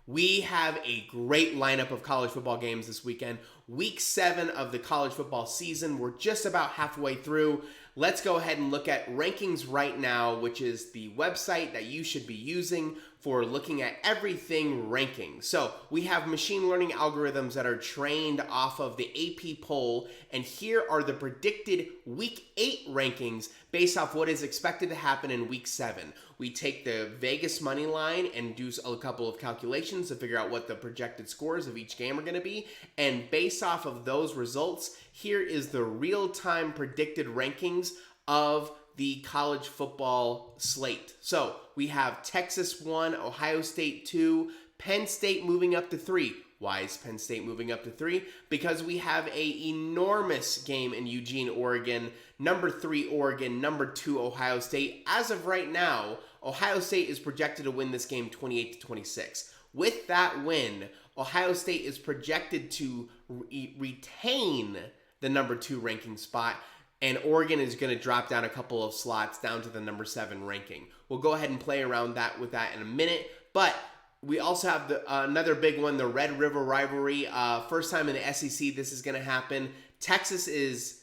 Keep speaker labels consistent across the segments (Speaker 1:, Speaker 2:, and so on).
Speaker 1: We have a great lineup of college football games this weekend. Week 7 of the college football season. We're just about halfway through. Let's go ahead and look at Rankings Right Now, which is the website that you should be using for looking at everything ranking. So we have machine learning algorithms that are trained off of the AP poll, and here are the predicted Week 8 rankings based off what is expected to happen in Week 7. We take the Vegas money line and do a couple of calculations to figure out what the projected scores of each game are going to be, and based off of those results, here is the real-time predicted rankings of the college football slate. So we have Texas 1, Ohio State 2, Penn State moving up to 3. Why is Penn State moving up to 3? Because we have an enormous game in Eugene, Oregon. Number 3, Oregon. Number 2, Ohio State. As of right now, Ohio State is projected to win this game 28-26. With that win, Ohio State is projected to retain the number 2 ranking spot, and Oregon is going to drop down a couple of slots down to the number 7 ranking. We'll go ahead and play around with that in a minute, but we also have another big one, the Red River rivalry. First time in the SEC this is going to happen. Texas is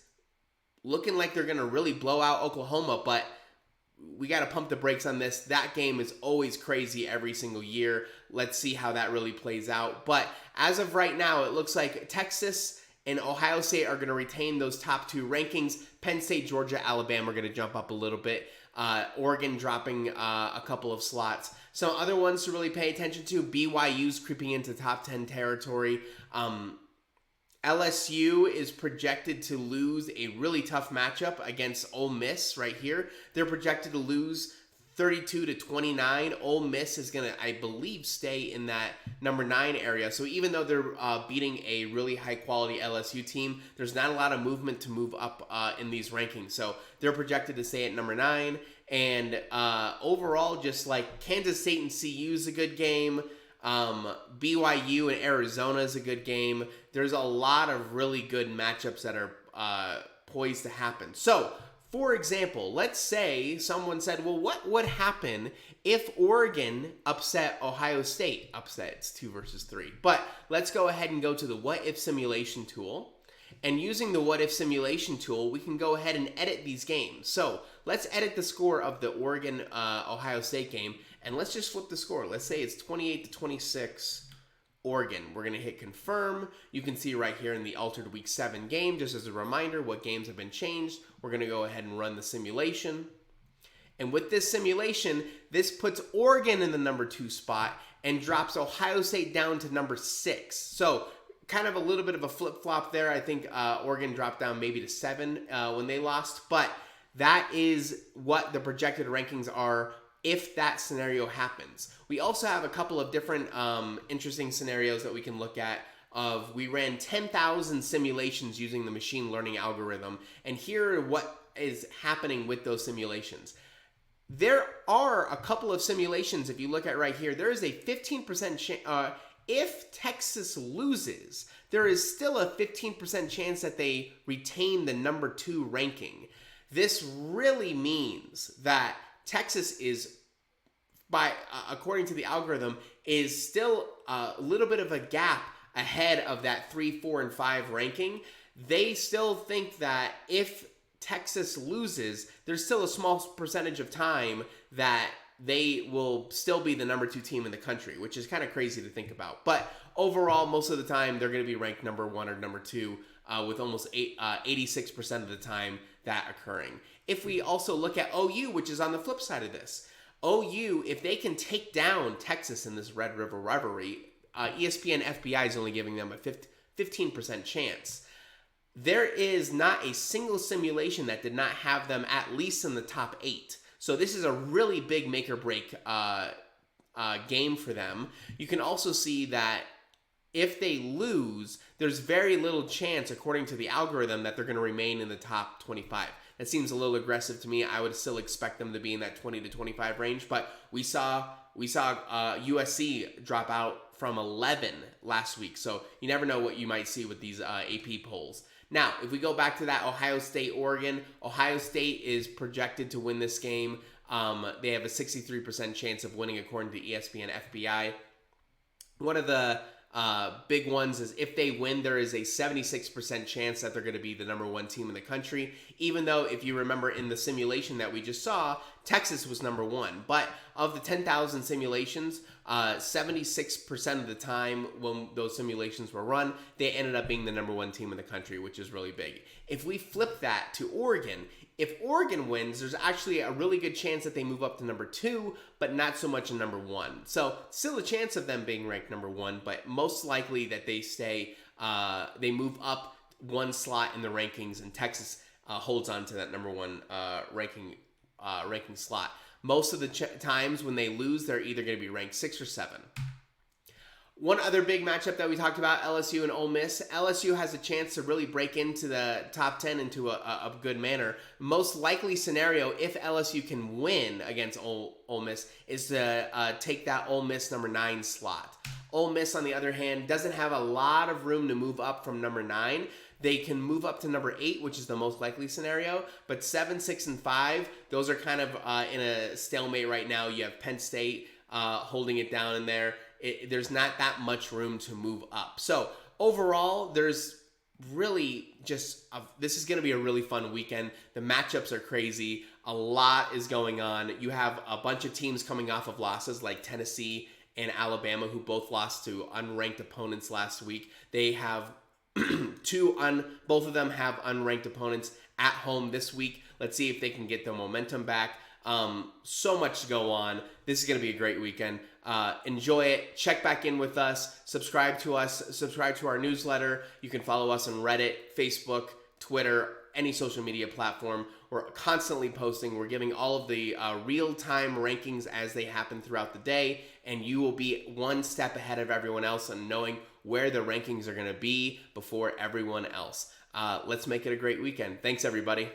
Speaker 1: looking like they're going to really blow out Oklahoma, but we got to pump the brakes on this. That game is always crazy every single year. Let's see how that really plays out. But as of right now, it looks like Texas and Ohio State are going to retain those top 2 rankings. Penn State, Georgia, Alabama are going to jump up a little bit. Oregon dropping a couple of slots. Some other ones to really pay attention to, BYU's creeping into top 10 territory. LSU is projected to lose a really tough matchup against Ole Miss right here. They're projected to lose 32-29. Ole Miss is going to, I believe, stay in that number 9 area. So even though they're beating a really high-quality LSU team, there's not a lot of movement to move up in these rankings. So they're projected to stay at number 9. And overall, just like Kansas State and CU is a good game. BYU and Arizona is a good game. There's a lot of really good matchups that are poised to happen. So, for example, let's say someone said, well, what would happen if Oregon upset Ohio State? Upset, it's 2 versus 3. But let's go ahead and go to the what if simulation tool. And using the what if simulation tool, we can go ahead and edit these games. So let's edit the score of the Oregon Ohio State game, and let's just flip the score. Let's say it's 28-26 Oregon. We're going to hit confirm. You can see right here in the altered week 7 game, just as a reminder, what games have been changed. We're going to go ahead and run the simulation. And with this simulation, this puts Oregon in the number 2 spot and drops Ohio State down to number 6. So kind of a little bit of a flip-flop there. I think Oregon dropped down maybe to 7 when they lost. But that is what the projected rankings are if that scenario happens. We also have a couple of different interesting scenarios that we can look at. We ran 10,000 simulations using the machine learning algorithm. And here are what is happening with those simulations. There are a couple of simulations, if you look at right here, there is a 15% chance. If Texas loses, there is still a 15% chance that they retain the number 2 ranking. This really means that Texas is, according to the algorithm, is still a little bit of a gap ahead of that 3, 4, and 5 ranking. They still think that if Texas loses, there's still a small percentage of time that they will still be the number 2 team in the country, which is kind of crazy to think about. But overall, most of the time, they're going to be ranked number 1 or number 2, with almost 86% of the time that occurring. If we also look at OU, which is on the flip side of this, OU, if they can take down Texas in this Red River rivalry, ESPN FBI is only giving them a 15% chance. There is not a single simulation that did not have them at least in the top 8. So this is a really big make or break game for them. You can also see that if they lose, there's very little chance, according to the algorithm, that they're going to remain in the top 25. That seems a little aggressive to me. I would still expect them to be in that 20 to 25 range, but we saw USC drop out from 11 last week, so you never know what you might see with these AP polls. Now, if we go back to that Ohio State-Oregon, Ohio State is projected to win this game. They have a 63% chance of winning according to ESPN FBI. One of the big ones is if they win, there is a 76% chance that they're going to be the number one team in the country. Even though, if you remember in the simulation that we just saw, Texas was number one. But of the 10,000 simulations, 76% of the time when those simulations were run, they ended up being the number one team in the country, which is really big. If we flip that to Oregon, if Oregon wins, there's actually a really good chance that they move up to number 2, but not so much in number 1. So still a chance of them being ranked number 1, but most likely that they stay, they move up one slot in the rankings, and Texas holds on to that number 1 ranking slot. Most of the times when they lose, they're either going to be ranked 6 or 7. One other big matchup that we talked about, LSU and Ole Miss. LSU has a chance to really break into the top 10 into a good manner. Most likely scenario, if LSU can win against Ole Miss, is to take that Ole Miss number 9 slot. Ole Miss, on the other hand, doesn't have a lot of room to move up from number 9. They can move up to number 8, which is the most likely scenario. But 7, 6, and 5, those are kind of in a stalemate right now. You have Penn State holding it down in there. There's not that much room to move up. So overall, there's really just this is going to be a really fun weekend. The matchups are crazy. A lot is going on. You have a bunch of teams coming off of losses like Tennessee and Alabama, who both lost to unranked opponents last week. They have both of them have unranked opponents at home this week. Let's see if they can get the momentum back. So much to go on. This is going to be a great weekend. Enjoy it. Check back in with us. Subscribe to our newsletter. You can follow us on Reddit, Facebook, Twitter, any social media platform. We're constantly posting. We're giving all of the real-time rankings as they happen throughout the day, and you will be one step ahead of everyone else and knowing where the rankings are going to be before everyone else. Let's make it a great weekend. Thanks, everybody.